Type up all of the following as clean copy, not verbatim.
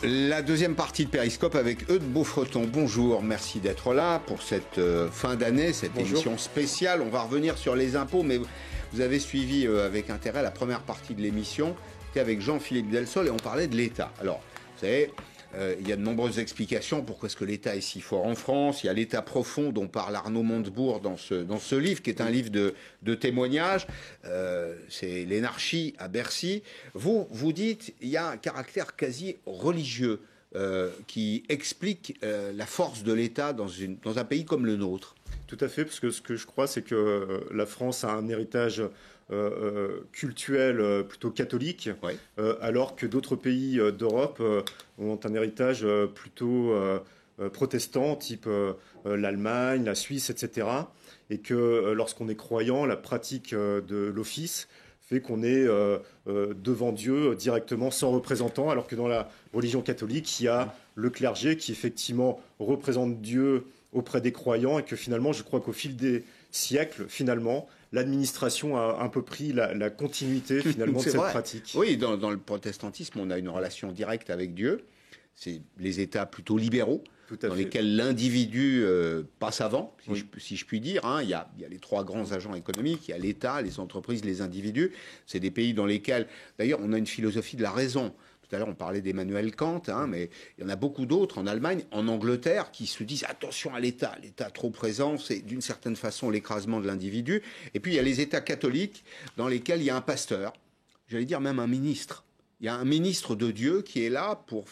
La deuxième partie de Périscope avec Eudes Beaufreton. Bonjour, merci d'être là pour cette fin d'année, cette émission spéciale. On va revenir sur les impôts, mais vous avez suivi avec intérêt la première partie de l'émission. C'était avec Jean-Philippe Delsol et on parlait de l'État. Alors, vous savez, il y a de nombreuses explications pourquoi est-ce que l'État est si fort en France. Il y a l'État profond dont parle Arnaud Montebourg dans ce livre, qui est un livre de témoignages. C'est l'énarchie à Bercy. Vous dites il y a un caractère quasi religieux qui explique la force de l'État dans un pays comme le nôtre. Tout à fait, parce que ce que je crois, c'est que la France a un héritage cultuel plutôt catholique, oui. Alors que d'autres pays d'Europe ont un héritage plutôt protestant, type l'Allemagne, la Suisse, etc. Et que lorsqu'on est croyant, la pratique de l'office fait qu'on est devant Dieu directement sans représentant, alors que dans la religion catholique, il y a le clergé qui effectivement représente Dieu auprès des croyants, et que finalement, je crois qu'au fil des siècles, finalement, l'administration a un peu pris la continuité finalement de cette pratique. Oui, dans le protestantisme, on a une relation directe avec Dieu. C'est les États plutôt libéraux, dans lesquels l'individu passe avant, si je puis dire. Hein. Il y a les trois grands agents économiques, il y a l'État, les entreprises, les individus. C'est des pays dans lesquels, d'ailleurs, on a une philosophie de la raison. Tout à l'heure, on parlait d'Emmanuel Kant, hein, mais il y en a beaucoup d'autres en Allemagne, en Angleterre, qui se disent attention à l'État. L'État trop présent, c'est d'une certaine façon l'écrasement de l'individu. Et puis, il y a les États catholiques dans lesquels il y a un pasteur, j'allais dire même un ministre. Il y a un ministre de Dieu qui est là pour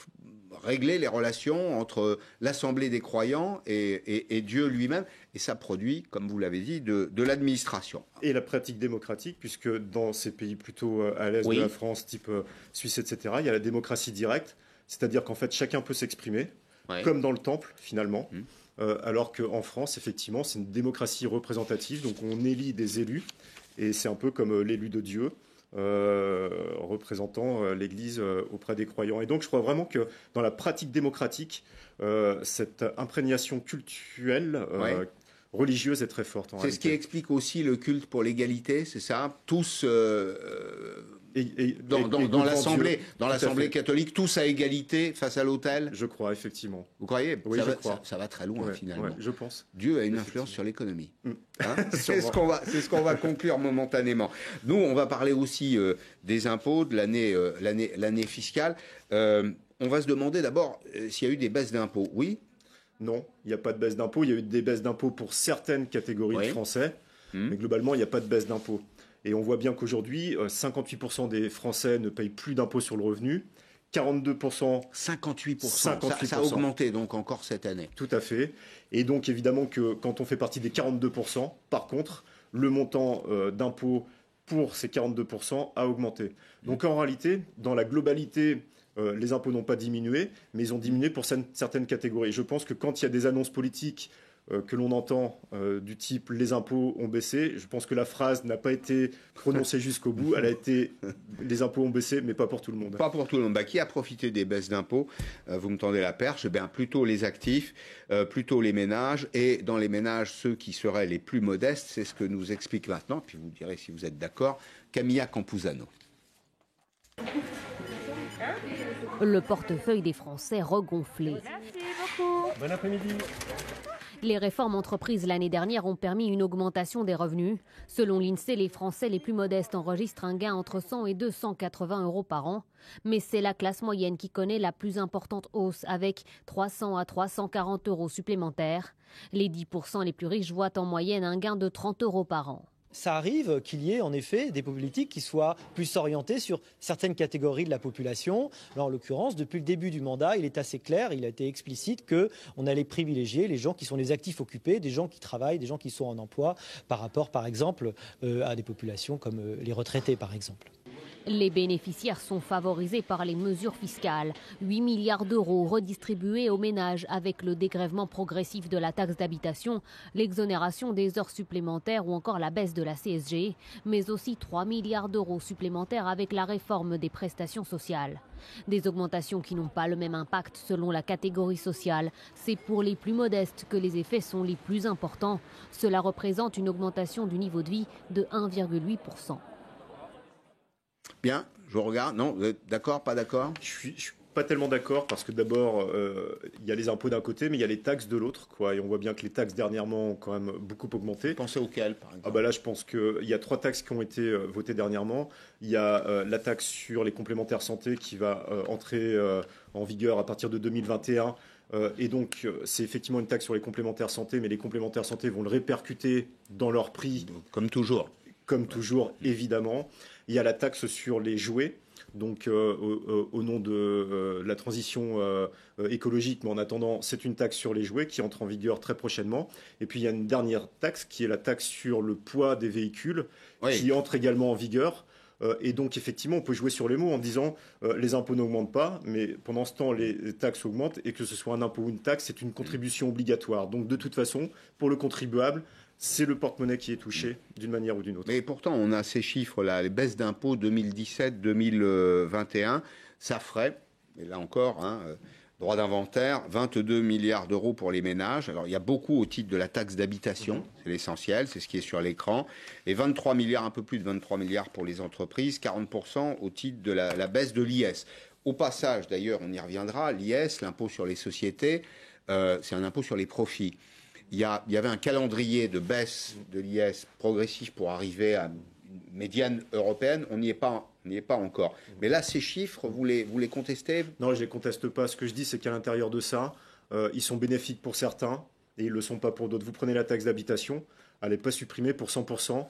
régler les relations entre l'Assemblée des croyants et Dieu lui-même. Et ça produit, comme vous l'avez dit, de l'administration. Et la pratique démocratique, puisque dans ces pays plutôt à l'est de la France, type Suisse, etc., il y a la démocratie directe, c'est-à-dire qu'en fait, chacun peut s'exprimer, comme dans le temple, finalement, alors qu'en France, effectivement, c'est une démocratie représentative, donc on élit des élus, et c'est un peu comme l'élu de Dieu, représentant l'Église auprès des croyants. Et donc je crois vraiment que dans la pratique démocratique, cette imprégnation culturelle religieuse est très forte. C'est ce qui explique aussi le culte pour l'égalité, c'est ça? Tous dans l'Assemblée catholique, tous à égalité face à l'autel? Je crois, effectivement. Vous croyez? Oui, ça va très loin, finalement. Ouais, je pense. Dieu a une influence sur l'économie. Hein, c'est ce qu'on va conclure momentanément. Nous, on va parler aussi des impôts, de l'année fiscale. On va se demander d'abord s'il y a eu des baisses d'impôts. Oui? Non, il n'y a pas de baisse d'impôts. Il y a eu des baisses d'impôts pour certaines catégories de Français, mais globalement, il n'y a pas de baisse d'impôts. Et on voit bien qu'aujourd'hui, 58% des Français ne payent plus d'impôts sur le revenu. 42%. 58%. Ça a augmenté donc encore cette année. Tout à fait. Et donc évidemment que quand on fait partie des 42%, par contre, le montant d'impôt pour ces 42% a augmenté. Donc en réalité, dans la globalité, les impôts n'ont pas diminué, mais ils ont diminué pour certaines catégories. Je pense que quand il y a des annonces politiques que l'on entend du type « les impôts ont baissé », je pense que la phrase n'a pas été prononcée jusqu'au bout. Elle a été « les impôts ont baissé », mais pas pour tout le monde. Pas pour tout le monde. Qui a profité des baisses d'impôts? Vous me tendez la perche. Plutôt les actifs, plutôt les ménages. Et dans les ménages, ceux qui seraient les plus modestes, c'est ce que nous explique maintenant, puis vous direz si vous êtes d'accord, Camilla Campuzano. Le portefeuille des Français regonflé. Merci beaucoup. Bon après-midi. Les réformes entreprises l'année dernière ont permis une augmentation des revenus. Selon l'INSEE, les Français les plus modestes enregistrent un gain entre 100 et 280 euros par an. Mais c'est la classe moyenne qui connaît la plus importante hausse, avec 300 à 340 euros supplémentaires. Les 10% les plus riches voient en moyenne un gain de 30 euros par an. Ça arrive qu'il y ait en effet des politiques qui soient plus orientées sur certaines catégories de la population. Alors, en l'occurrence, depuis le début du mandat, il est assez clair, il a été explicite qu'on allait privilégier les gens qui sont les actifs occupés, des gens qui travaillent, des gens qui sont en emploi, par rapport, par exemple, à des populations comme les retraités, par exemple. Les bénéficiaires sont favorisés par les mesures fiscales. 8 milliards d'euros redistribués aux ménages avec le dégrèvement progressif de la taxe d'habitation, l'exonération des heures supplémentaires ou encore la baisse de la CSG, mais aussi 3 milliards d'euros supplémentaires avec la réforme des prestations sociales. Des augmentations qui n'ont pas le même impact selon la catégorie sociale. C'est pour les plus modestes que les effets sont les plus importants. Cela représente une augmentation du niveau de vie de 1,8%. Bien, je regarde. Non, vous êtes d'accord, pas d'accord? Je pas tellement d'accord parce que d'abord, il y a les impôts d'un côté, mais il y a les taxes de l'autre, quoi. Et on voit bien que les taxes dernièrement ont quand même beaucoup augmenté. Vous pensez auxquelles, par exemple? Ah bah là, je pense qu'il y a 3 taxes qui ont été votées dernièrement. Il y a la taxe sur les complémentaires santé qui va entrer en vigueur à partir de 2021. Et donc, c'est effectivement une taxe sur les complémentaires santé, mais les complémentaires santé vont le répercuter dans leur prix. Comme toujours. Comme toujours, évidemment. Il y a la taxe sur les jouets. Donc, au nom de la transition écologique, mais en attendant, c'est une taxe sur les jouets qui entre en vigueur très prochainement. Et puis, il y a une dernière taxe qui est la taxe sur le poids des véhicules, qui entre également en vigueur. Et donc, effectivement, on peut jouer sur les mots en disant les impôts n'augmentent pas, mais pendant ce temps, les taxes augmentent, et que ce soit un impôt ou une taxe, c'est une contribution obligatoire. Donc, de toute façon, pour le contribuable, c'est le porte-monnaie qui est touché d'une manière ou d'une autre. Mais pourtant, on a ces chiffres-là, les baisses d'impôts 2017-2021, ça ferait, et là encore, droit d'inventaire, 22 milliards d'euros pour les ménages. Alors, il y a beaucoup au titre de la taxe d'habitation, c'est l'essentiel, c'est ce qui est sur l'écran, et 23 milliards, un peu plus de 23 milliards pour les entreprises, 40% au titre de la baisse de l'IS. Au passage, d'ailleurs, on y reviendra, l'IS, l'impôt sur les sociétés, c'est un impôt sur les profits. Il y avait un calendrier de baisse de l'IS progressif pour arriver à une médiane européenne. On n'y est pas encore. Mais là, ces chiffres, vous les contestez? Non, je ne les conteste pas. Ce que je dis, c'est qu'à l'intérieur de ça, ils sont bénéfiques pour certains et ils ne le sont pas pour d'autres. Vous prenez la taxe d'habitation, elle n'est pas supprimée pour 100%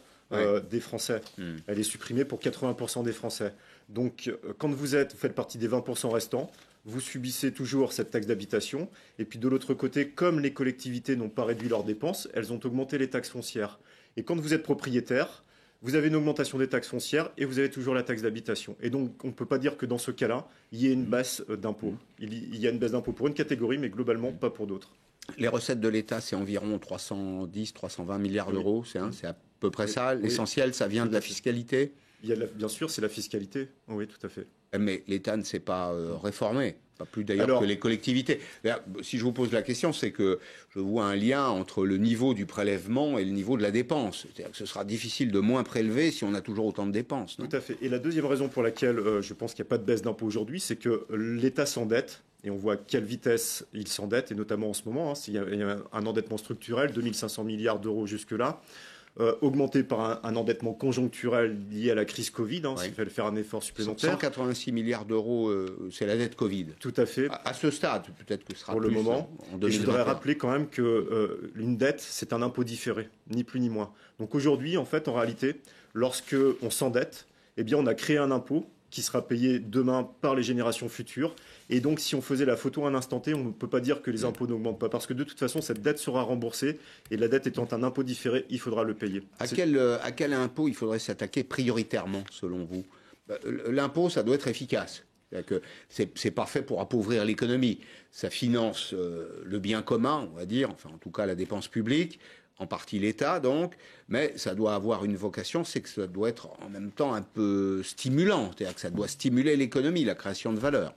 des Français. Elle est supprimée pour 80% des Français. Donc, quand vous faites partie des 20% restants, vous subissez toujours cette taxe d'habitation. Et puis de l'autre côté, comme les collectivités n'ont pas réduit leurs dépenses, elles ont augmenté les taxes foncières. Et quand vous êtes propriétaire, vous avez une augmentation des taxes foncières et vous avez toujours la taxe d'habitation. Et donc, on ne peut pas dire que dans ce cas-là, il y ait une baisse d'impôts. Il y a une baisse d'impôts pour une catégorie, mais globalement, pas pour d'autres. Les recettes de l'État, c'est environ 310-320 milliards d'euros. C'est à peu près ça. L'essentiel, ça vient de la fiscalité. Bien sûr, c'est la fiscalité. Oui, tout à fait. Mais l'État ne s'est pas réformé, pas plus d'ailleurs que les collectivités. Si je vous pose la question, c'est que je vois un lien entre le niveau du prélèvement et le niveau de la dépense. C'est-à-dire que ce sera difficile de moins prélever si on a toujours autant de dépenses. Tout à fait. Et la deuxième raison pour laquelle je pense qu'il n'y a pas de baisse d'impôt aujourd'hui, c'est que l'État s'endette. Et on voit à quelle vitesse il s'endette, et notamment en ce moment. Il y a un endettement structurel, 2500 milliards d'euros jusque-là. Augmenté par un endettement conjoncturel lié à la crise Covid, ce qui fait faire un effort supplémentaire. 186 milliards d'euros, c'est la dette Covid. Tout à fait. À ce stade, peut-être que ce sera pour plus le moment. En 2021. Et je voudrais rappeler quand même qu'une dette, c'est un impôt différé, ni plus ni moins. Donc aujourd'hui, en fait, en réalité, lorsque on s'endette, eh bien, on a créé un impôt qui sera payé demain par les générations futures. Et donc, si on faisait la photo à un instant T, on ne peut pas dire que les impôts n'augmentent pas. Parce que de toute façon, cette dette sera remboursée. Et la dette étant un impôt différé, il faudra le payer. À quel impôt il faudrait s'attaquer prioritairement, selon vous? L'impôt, ça doit être efficace. C'est parfait pour appauvrir l'économie. Ça finance le bien commun, on va dire, enfin en tout cas la dépense publique, en partie l'État donc, mais ça doit avoir une vocation, c'est que ça doit être en même temps un peu stimulant, c'est-à-dire que ça doit stimuler l'économie, la création de valeur.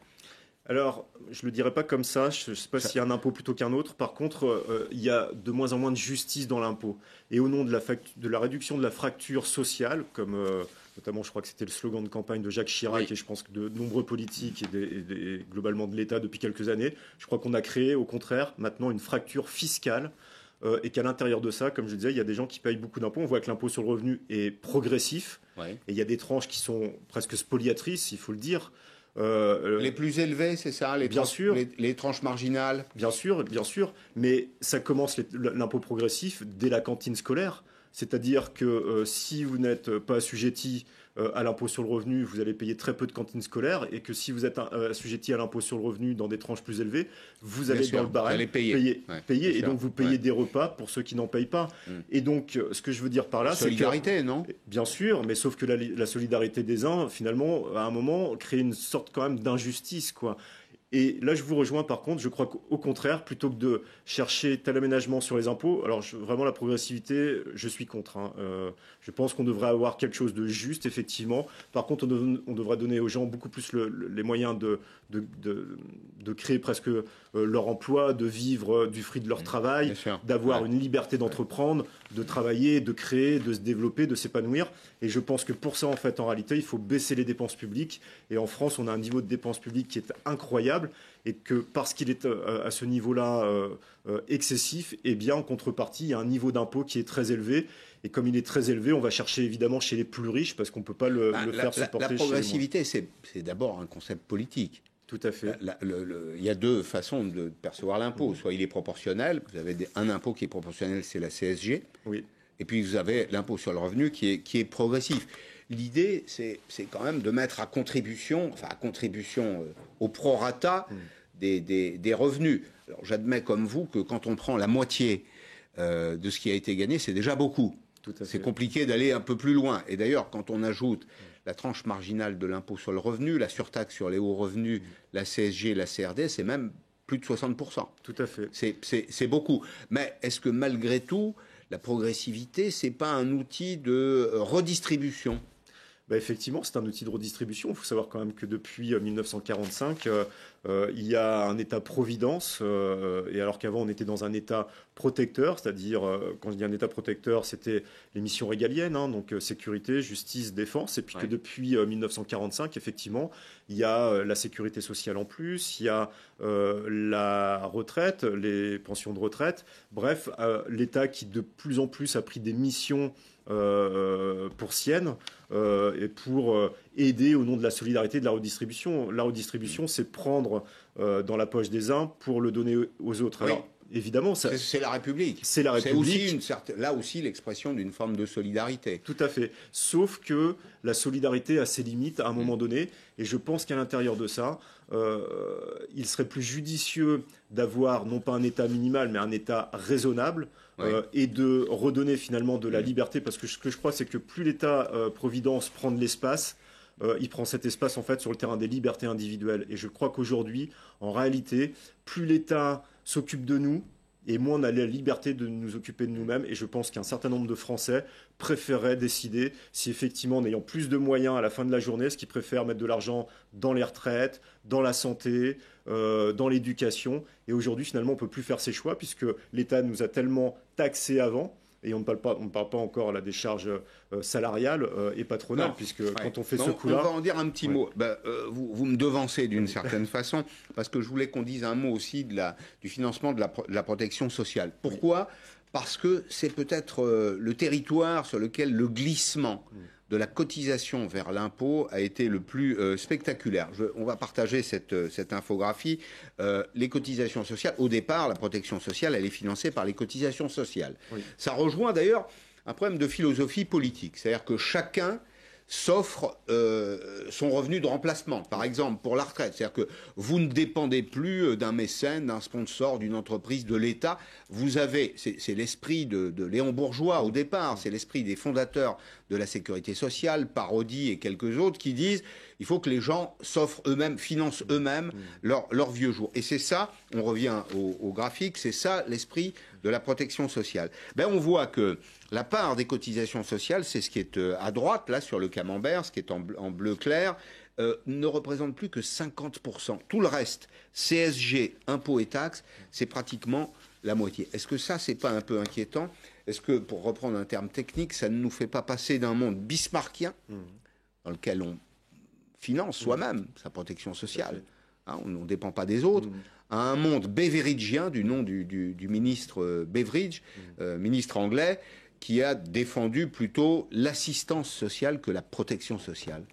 Alors, je ne le dirais pas comme ça, je ne sais pas s'il y a un impôt plutôt qu'un autre. Par contre, il y a de moins en moins de justice dans l'impôt. Et au nom de la réduction de la fracture sociale, comme notamment je crois que c'était le slogan de campagne de Jacques Chirac, et je pense que de nombreux politiques et globalement de l'État depuis quelques années, je crois qu'on a créé au contraire maintenant une fracture fiscale. Et qu'à l'intérieur de ça, comme je disais, il y a des gens qui payent beaucoup d'impôts. On voit que l'impôt sur le revenu est progressif. Et il y a des tranches qui sont presque spoliatrices, il faut le dire. Les plus élevés, c'est ça, bien sûr. Les tranches marginales. Bien sûr, mais ça commence l'impôt progressif dès la cantine scolaire. C'est-à-dire que si vous n'êtes pas assujetti à l'impôt sur le revenu, vous allez payer très peu de cantines scolaires, et que si vous êtes assujetti à l'impôt sur le revenu dans des tranches plus élevées, vous allez dans le barème payer. Et donc vous payez des repas pour ceux qui n'en payent pas. Et donc ce que je veux dire par là, c'est que... Solidarité, non? Bien sûr, mais sauf que la solidarité des uns, finalement, à un moment, crée une sorte quand même d'injustice, quoi. Et là, je vous rejoins par contre, je crois qu'au contraire, plutôt que de chercher tel aménagement sur les impôts, alors vraiment la progressivité, je suis contre. Je pense qu'on devrait avoir quelque chose de juste, effectivement. Par contre, on devrait donner aux gens beaucoup plus les moyens de créer presque leur emploi, de vivre du fruit de leur travail, d'avoir une liberté d'entreprendre, de travailler, de créer, de se développer, de s'épanouir. Et je pense que pour ça, en fait, en réalité, il faut baisser les dépenses publiques. Et en France, on a un niveau de dépenses publiques qui est incroyable. Et que parce qu'il est à ce niveau-là excessif, eh bien, en contrepartie, il y a un niveau d'impôt qui est très élevé. Et comme il est très élevé, on va chercher évidemment chez les plus riches parce qu'on ne peut pas le faire supporter. La progressivité, c'est d'abord un concept politique. Tout à fait. Il y a deux façons de percevoir l'impôt. Soit il est proportionnel, vous avez un impôt qui est proportionnel, c'est la CSG. Oui. Et puis vous avez l'impôt sur le revenu qui est progressif. L'idée, c'est quand même de mettre à contribution au prorata des revenus. Alors j'admets comme vous que quand on prend la moitié de ce qui a été gagné, c'est déjà beaucoup. C'est compliqué d'aller un peu plus loin. Et d'ailleurs, quand on ajoute la tranche marginale de l'impôt sur le revenu, la surtaxe sur les hauts revenus, la CSG, la CRD, c'est même plus de 60%. Tout à fait. C'est beaucoup. Mais est-ce que malgré tout, la progressivité, c'est pas un outil de redistribution ? Effectivement, c'est un outil de redistribution. Il faut savoir quand même que depuis 1945, il y a un État-providence, et alors qu'avant on était dans un État protecteur, c'est-à-dire, quand je dis un État protecteur, c'était les missions régaliennes, donc sécurité, justice, défense, et puis que depuis 1945, effectivement, il y a la sécurité sociale en plus, il y a la retraite, les pensions de retraite, bref, l'État qui de plus en plus a pris des missions pour sienne et pour aider au nom de la solidarité et de la redistribution. La redistribution, c'est prendre dans la poche des uns pour le donner aux autres. Oui. Alors, évidemment, c'est la République. C'est la République. C'est là aussi l'expression d'une forme de solidarité. Tout à fait. Sauf que la solidarité a ses limites à un moment donné. Et je pense qu'à l'intérieur de ça, il serait plus judicieux d'avoir non pas un État minimal, mais un État raisonnable. Et de redonner finalement de la liberté, parce que ce que je crois, c'est que plus l'État-providence prend de l'espace, il prend cet espace en fait sur le terrain des libertés individuelles. Et je crois qu'aujourd'hui, en réalité, plus l'État s'occupe de nous, et moins on a la liberté de nous occuper de nous-mêmes. Et je pense qu'un certain nombre de Français préféraient décider si effectivement, en ayant plus de moyens à la fin de la journée, ce qu'ils préfèrent mettre de l'argent dans les retraites, dans la santé, dans l'éducation. Et aujourd'hui, finalement, on ne peut plus faire ces choix puisque l'État nous a tellement taxés avant. Et on ne parle pas encore là, des charges salariales et patronales, puisque quand on fait ce coup-là... On va en dire un petit mot. Vous me devancez d'une certaine façon, parce que je voulais qu'on dise un mot aussi du financement de la protection sociale. Pourquoi ? Parce que c'est peut-être le territoire sur lequel le glissement de la cotisation vers l'impôt a été le plus spectaculaire. On va partager cette infographie. Les cotisations sociales, au départ, la protection sociale, elle est financée par les cotisations sociales. Ça rejoint d'ailleurs un problème de philosophie politique. C'est-à-dire que chacun s'offre son revenu de remplacement, par exemple pour la retraite. C'est-à-dire que vous ne dépendez plus d'un mécène, d'un sponsor, d'une entreprise, de l'État. Vous avez, c'est l'esprit de Léon Bourgeois au départ, c'est l'esprit des fondateurs de la sécurité sociale, Parodi et quelques autres qui disent il faut que les gens s'offrent eux-mêmes, financent eux-mêmes leur vieux jour. Et c'est ça, on revient au graphique, c'est ça l'esprit de la protection sociale. On voit que la part des cotisations sociales, c'est ce qui est à droite, là, sur le camembert, ce qui est en bleu clair, ne représente plus que 50%. Tout le reste, CSG, impôts et taxes, c'est pratiquement la moitié. Est-ce que ça, c'est pas un peu inquiétant ? Est-ce que, pour reprendre un terme technique, ça ne nous fait pas passer d'un monde bismarckien, dans lequel on finance soi-même sa protection sociale, on ne dépend pas des autres, à un monde beveridgien, du nom du ministre Beveridge, ministre anglais, qui a défendu plutôt l'assistance sociale que la protection sociale.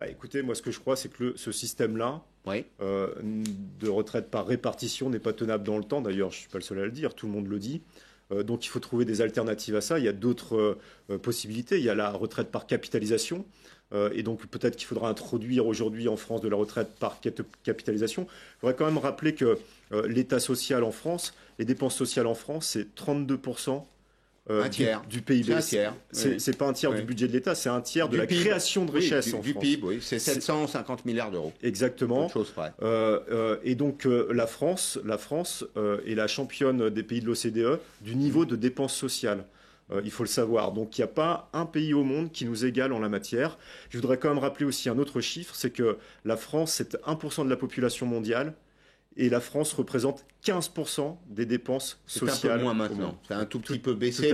Écoutez, moi ce que je crois, c'est que ce système-là, de retraite par répartition, n'est pas tenable dans le temps. D'ailleurs, je ne suis pas le seul à le dire, tout le monde le dit. Donc il faut trouver des alternatives à ça. Il y a d'autres possibilités. Il y a la retraite par capitalisation. Et donc peut-être qu'il faudra introduire aujourd'hui en France de la retraite par capitalisation. Je voudrais quand même rappeler que l'État social en France, les dépenses sociales en France, c'est 32% un tiers du PIB. C'est un tiers. C'est pas un tiers du budget de l'État, c'est un tiers de la création de richesse en du France. PIB, oui, c'est 750 milliards d'euros. Exactement. Chose près. Et donc la France est la championne des pays de l'OCDE du niveau de dépenses sociales. Il faut le savoir. Donc il n'y a pas un pays au monde qui nous égale en la matière. Je voudrais quand même rappeler aussi un autre chiffre, c'est que la France, c'est 1% de la population mondiale. Et la France représente 15% des dépenses sociales. C'est un peu moins maintenant. C'est un tout petit peu baissé,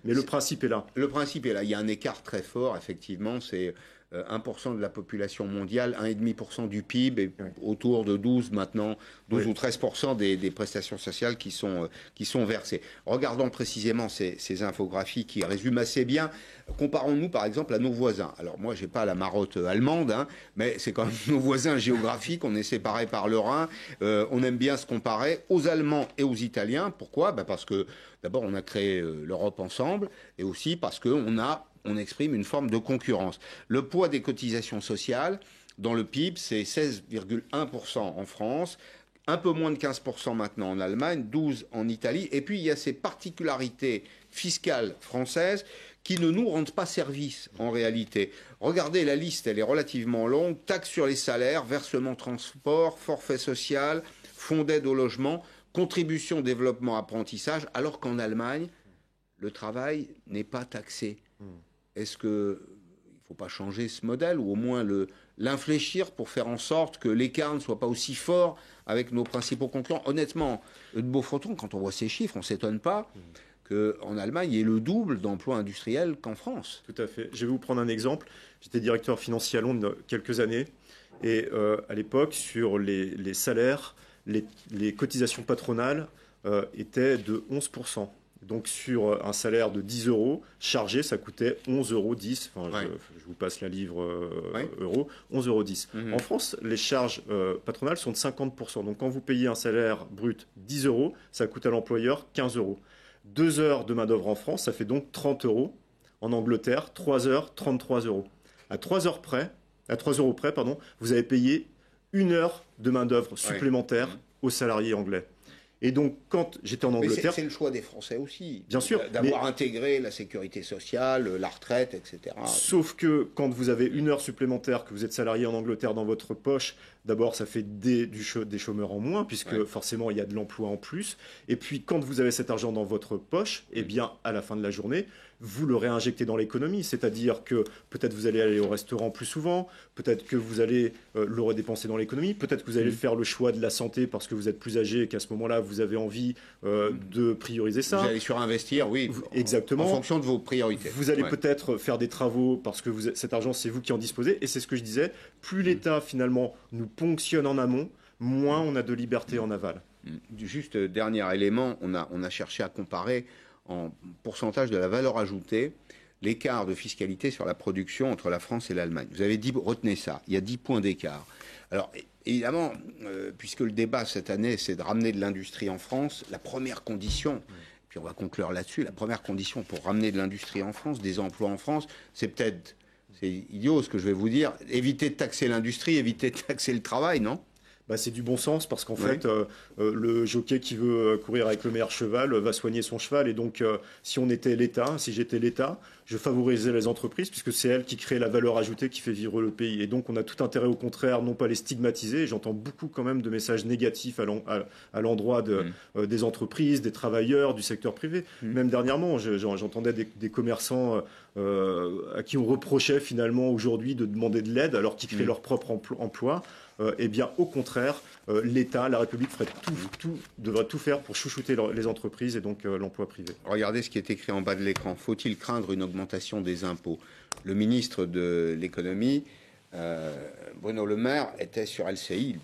mais le principe est là. Le principe est là. Il y a un écart très fort, effectivement. C'est 1% de la population mondiale, 1,5% du PIB, et autour de 12 maintenant, 12 ou 13% des prestations sociales qui sont versées. Regardons précisément ces infographies qui résument assez bien. Comparons-nous par exemple à nos voisins. Alors moi, je n'ai pas la marotte allemande, mais c'est quand même nos voisins géographiques. On est séparés par le Rhin. On aime bien se comparer aux Allemands et aux Italiens. Pourquoi ? Parce que d'abord, on a créé l'Europe ensemble, et aussi parce qu'on exprime une forme de concurrence. Le poids des cotisations sociales dans le PIB, c'est 16,1% en France, un peu moins de 15% maintenant en Allemagne, 12% en Italie. Et puis, il y a ces particularités fiscales françaises qui ne nous rendent pas service en réalité. Regardez la liste, elle est relativement longue. Taxes sur les salaires, versement transport, forfait social, fonds d'aide au logement, contribution développement apprentissage, alors qu'en Allemagne, le travail n'est pas taxé. Est-ce qu'il ne faut pas changer ce modèle ou au moins l'infléchir pour faire en sorte que l'écart ne soit pas aussi fort avec nos principaux concurrents ? Honnêtement, de Beaufreton, quand on voit ces chiffres, on ne s'étonne pas qu'en Allemagne, il y ait le double d'emplois industriels qu'en France. Tout à fait. Je vais vous prendre un exemple. J'étais directeur financier à Londres quelques années. Et à l'époque, sur les salaires, les cotisations patronales étaient de 11%. Donc sur un salaire de 10 euros, chargé, ça coûtait 11,10 euros. Enfin, je vous passe la livre euro, 11,10 euros. En France, les charges patronales sont de 50%. Donc quand vous payez un salaire brut 10 euros, ça coûte à l'employeur 15 euros. 2 heures de main-d'œuvre en France, ça fait donc 30 euros. En Angleterre, 3 heures, 33 euros. À 3 euros près, vous avez payé 1 heure de main-d'œuvre supplémentaire aux salariés anglais. Et donc, quand j'étais en Angleterre... C'est le choix des Français aussi. Bien sûr. D'avoir intégré la sécurité sociale, la retraite, etc. Sauf que quand vous avez 1 heure supplémentaire, que vous êtes salarié en Angleterre dans votre poche, d'abord, ça fait des chômeurs en moins, puisque forcément, il y a de l'emploi en plus. Et puis, quand vous avez cet argent dans votre poche, eh bien, à la fin de la journée, vous le réinjectez dans l'économie. C'est-à-dire que peut-être vous allez aller au restaurant plus souvent, peut-être que vous allez le redépenser dans l'économie, peut-être que vous allez faire le choix de la santé parce que vous êtes plus âgé et qu'à ce moment-là, vous avez envie de prioriser ça. Vous allez surinvestir, oui, exactement. En fonction de vos priorités. Vous allez peut-être faire des travaux parce que cet argent, c'est vous qui en disposez. Et c'est ce que je disais, plus l'État, finalement, nous ponctionne en amont, moins on a de liberté en aval. Juste dernier élément, on a cherché à comparer en pourcentage de la valeur ajoutée l'écart de fiscalité sur la production entre la France et l'Allemagne. Vous avez dit, retenez ça, il y a 10 points d'écart. Alors, évidemment, puisque le débat cette année, c'est de ramener de l'industrie en France, la première condition, puis on va conclure là-dessus, la première condition pour ramener de l'industrie en France, des emplois en France, c'est peut-être, c'est idiot ce que je vais vous dire, éviter de taxer l'industrie, éviter de taxer le travail, non ? C'est du bon sens parce qu'en fait, le jockey qui veut courir avec le meilleur cheval va soigner son cheval. Et donc, si on était l'État, si j'étais l'État, je favoriserais les entreprises puisque c'est elles qui créent la valeur ajoutée qui fait vivre le pays. Et donc, on a tout intérêt au contraire, non pas les stigmatiser. J'entends beaucoup quand même de messages négatifs à l'endroit des entreprises, des travailleurs, du secteur privé. Même dernièrement, j'entendais des commerçants à qui on reprochait finalement aujourd'hui de demander de l'aide alors qu'ils créent leur propre emploi. Eh bien, au contraire, l'État, la République devrait tout faire pour chouchouter les entreprises et donc l'emploi privé. Regardez ce qui est écrit en bas de l'écran. Faut-il craindre une augmentation des impôts ? Le ministre de l'économie, Bruno Le Maire, était sur LCI.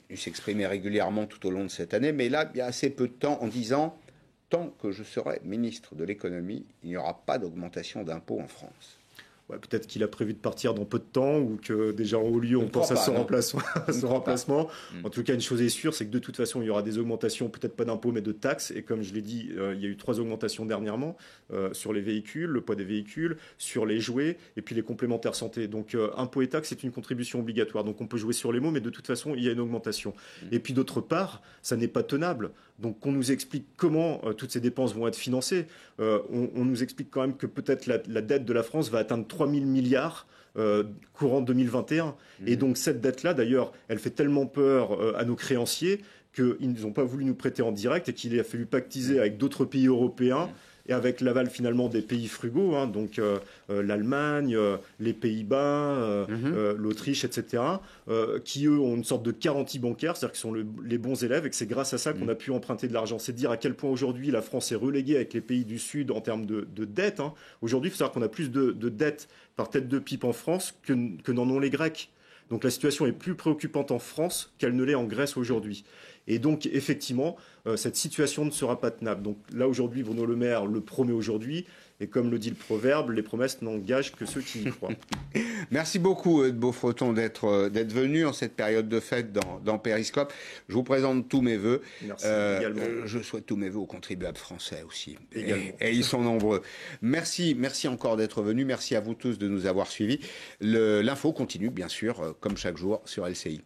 Il s'exprimait régulièrement tout au long de cette année, mais là, il y a assez peu de temps en disant « Tant que je serai ministre de l'économie, il n'y aura pas d'augmentation d'impôts en France ». peut-être qu'il a prévu de partir dans peu de temps ou que déjà en haut lieu, on pense à son remplacement. En tout cas, une chose est sûre, c'est que de toute façon, il y aura des augmentations, peut-être pas d'impôts, mais de taxes. Et comme je l'ai dit, il y a eu 3 augmentations dernièrement sur les véhicules, le poids des véhicules, sur les jouets et puis les complémentaires santé. Donc, impôts et taxes, c'est une contribution obligatoire. Donc, on peut jouer sur les mots, mais de toute façon, il y a une augmentation. Et puis, d'autre part, ça n'est pas tenable. Donc, qu'on nous explique comment toutes ces dépenses vont être financées. On nous explique quand même que peut-être la dette de la France va atteindre 3 000 milliards courant 2021. Et donc, cette dette-là, d'ailleurs, elle fait tellement peur à nos créanciers qu'ils n'ont pas voulu nous prêter en direct et qu'il a fallu pactiser avec d'autres pays européens et avec l'aval finalement des pays frugaux, donc l'Allemagne, les Pays-Bas, l'Autriche, etc., qui eux ont une sorte de garantie bancaire, c'est-à-dire qu'ils sont les bons élèves et que c'est grâce à ça qu'on a pu emprunter de l'argent. C'est dire à quel point aujourd'hui la France est reléguée avec les pays du Sud en termes de dette. Aujourd'hui, il faut savoir qu'on a plus de dettes par tête de pipe en France que n'en ont les Grecs. Donc la situation est plus préoccupante en France qu'elle ne l'est en Grèce aujourd'hui. Et donc, effectivement, cette situation ne sera pas tenable. Donc là, aujourd'hui, Bruno Le Maire le promet aujourd'hui. Et comme le dit le proverbe, les promesses n'engagent que ceux qui y croient. Merci beaucoup, de Beaufreton, d'être venu en cette période de fête dans Périscope. Je vous présente tous mes vœux. Merci, également. Je souhaite tous mes vœux aux contribuables français aussi. Et ils sont nombreux. Merci encore d'être venu. Merci à vous tous de nous avoir suivis. L'info continue, bien sûr, comme chaque jour, sur LCI.